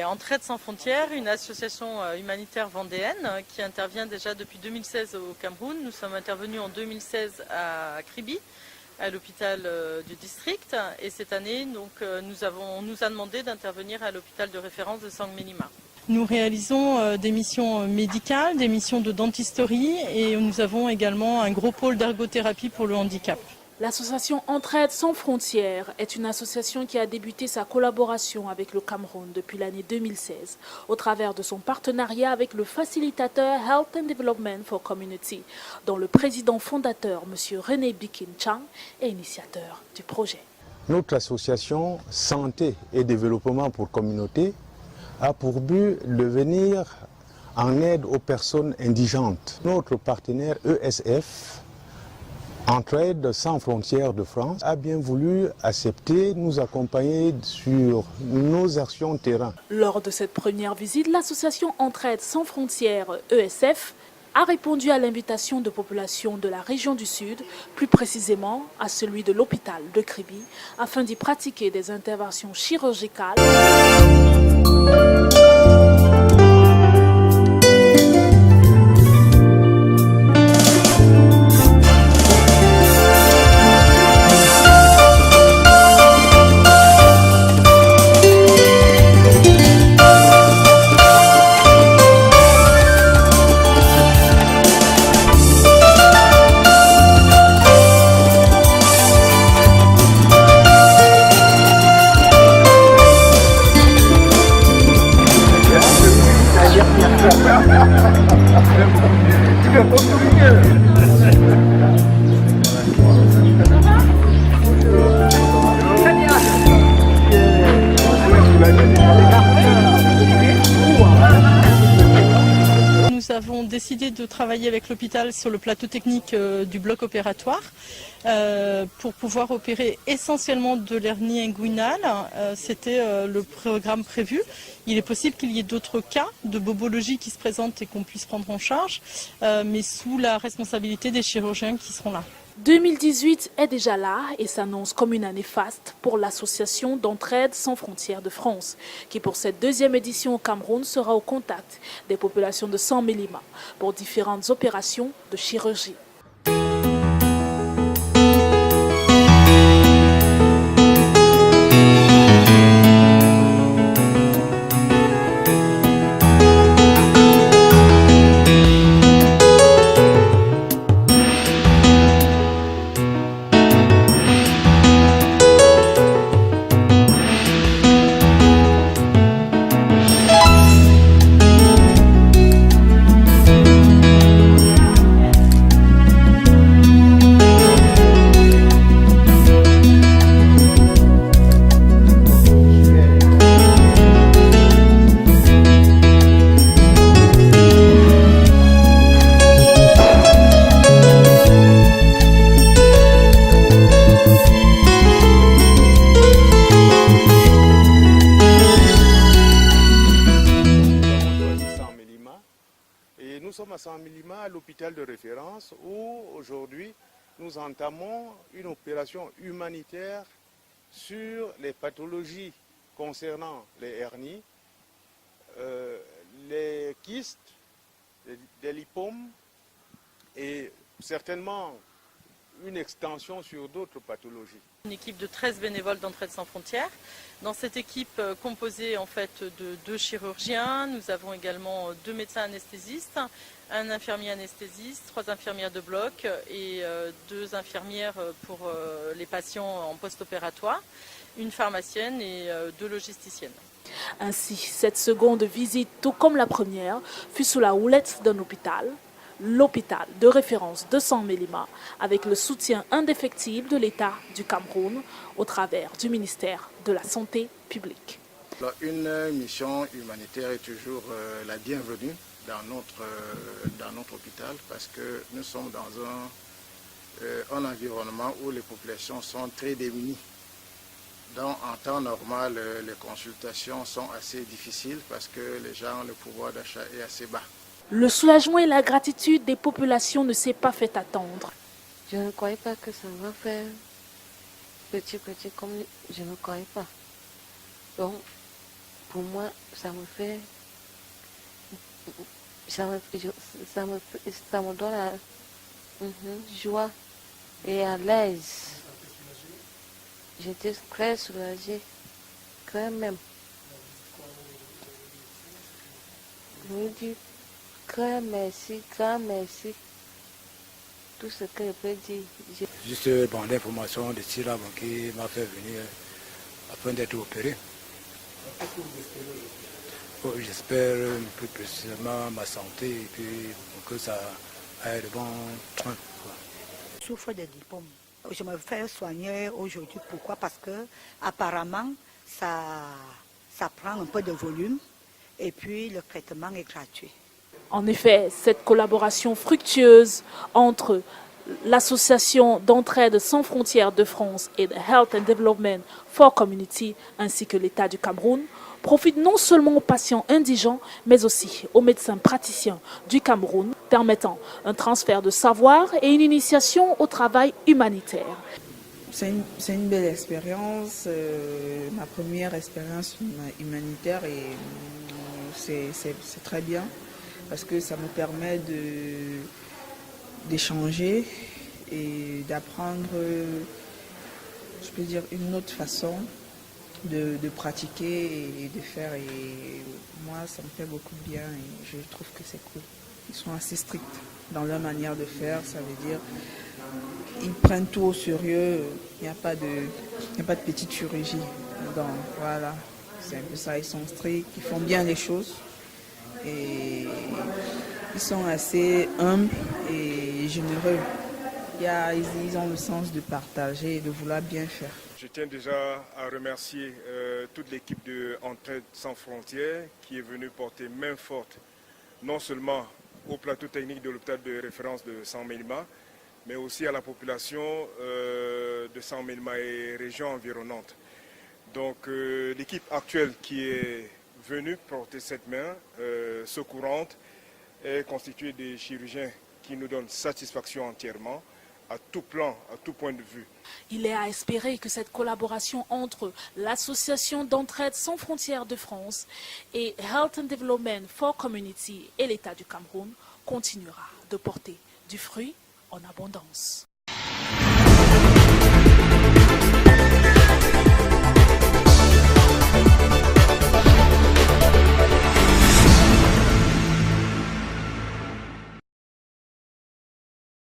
Entraide sans frontières, une association humanitaire vendéenne qui intervient déjà depuis 2016 au Cameroun. Nous sommes intervenus en 2016 à Kribi, à l'hôpital du district, et cette année donc, on nous a demandé d'intervenir à l'hôpital de référence de Sangmelima. Nous réalisons des missions médicales, des missions de dentisterie, et nous avons également un gros pôle d'ergothérapie pour le handicap. L'association Entraide sans frontières est une association qui a débuté sa collaboration avec le Cameroun depuis l'année 2016 au travers de son partenariat avec le facilitateur Health and Development for Community, dont le président fondateur, M. René Bikin Chang, est initiateur du projet. Notre association Santé et Développement pour Communauté a pour but de venir en aide aux personnes indigentes. Notre partenaire ESF, Entraide sans frontières de France, a bien voulu accepter, nous accompagner sur nos actions terrain. Lors de cette première visite, l'association Entraide sans frontières ESF a répondu à l'invitation de populations de la région du Sud, plus précisément à celui de l'hôpital de Kribi, afin d'y pratiquer des interventions chirurgicales. Nous avons décidé de travailler avec l'hôpital sur le plateau technique du bloc opératoire pour pouvoir opérer essentiellement de l'hernie inguinale. C'était le programme prévu. Il est possible qu'il y ait d'autres cas de bobologie qui se présentent et qu'on puisse prendre en charge, mais sous la responsabilité des chirurgiens qui seront là. 2018 est déjà là et s'annonce comme une année faste pour l'association d'Entraide sans frontières de France, qui pour cette deuxième édition au Cameroun sera au contact des populations de Sangmelima pour différentes opérations de chirurgie. Nous sommes à Sangmelima, à l'hôpital de référence, où aujourd'hui nous entamons une opération humanitaire sur les pathologies concernant les hernies, les kystes, les lipomes et certainement une extension sur d'autres pathologies. Une équipe de 13 bénévoles d'Entraide sans frontières. Dans cette équipe composée en fait de 2 chirurgiens, nous avons également 2 médecins anesthésistes, un infirmier anesthésiste, 3 infirmières de bloc et 2 infirmières pour les patients en post-opératoire, une pharmacienne et 2 logisticiennes. Ainsi, cette seconde visite, tout comme la première, fut sous la houlette d'un hôpital, l'hôpital de référence de Sangmelima, avec le soutien indéfectible de l'État du Cameroun au travers du ministère de la Santé publique. Une mission humanitaire est toujours la bienvenue dans notre hôpital parce que nous sommes dans un environnement où les populations sont très démunies. Donc, en temps normal, les consultations sont assez difficiles parce que les gens, le pouvoir d'achat est assez bas. Le soulagement et la gratitude des populations ne s'est pas fait attendre. Je ne croyais pas que ça va faire petit comme je ne croyais pas. Donc, pour moi, ça me fait... Ça me donne la joie et à l'aise. J'étais très soulagée, quand même. Je me dis grand merci, tout ce que je peux dire. Juste l'information de Sira qui m'a fait venir afin d'être opéré. J'espère plus précisément ma santé et puis que ça aille de bon train. Je souffre de lipome. Je me fais soigner aujourd'hui. Pourquoi? Parce que apparemment ça prend un peu de volume et puis le traitement est gratuit. En effet, cette collaboration fructueuse entre l'Association d'entraide sans frontières de France et the Health and Development for Community ainsi que l'État du Cameroun profite non seulement aux patients indigents, mais aussi aux médecins praticiens du Cameroun, permettant un transfert de savoir et une initiation au travail humanitaire. C'est une belle expérience, ma première expérience humanitaire et c'est très bien parce que ça me permet d'échanger et d'apprendre, je peux dire, une autre façon de pratiquer et de faire. Et moi, ça me fait beaucoup de bien et je trouve que c'est cool. Ils sont assez stricts dans leur manière de faire, ça veut dire ils prennent tout au sérieux, il n'y a pas de petite chirurgie. Donc voilà, c'est un peu ça, ils sont stricts, ils font bien les choses et ils sont assez humbles et généreux. Ils ont le sens de partager et de vouloir bien faire. Je tiens déjà à remercier toute l'équipe de Entraide sans frontières qui est venue porter main forte, non seulement au plateau technique de l'hôpital de référence de Saint-Mélima, mais aussi à la population de Saint-Mélima et régions environnantes. Donc l'équipe actuelle qui est venue porter cette main secourante est constituée des chirurgiens qui nous donnent satisfaction entièrement, à tout plan, à tout point de vue. Il est à espérer que cette collaboration entre l'Association d'entraide sans frontières de France et Health and Development for Community et l'État du Cameroun continuera de porter du fruit en abondance.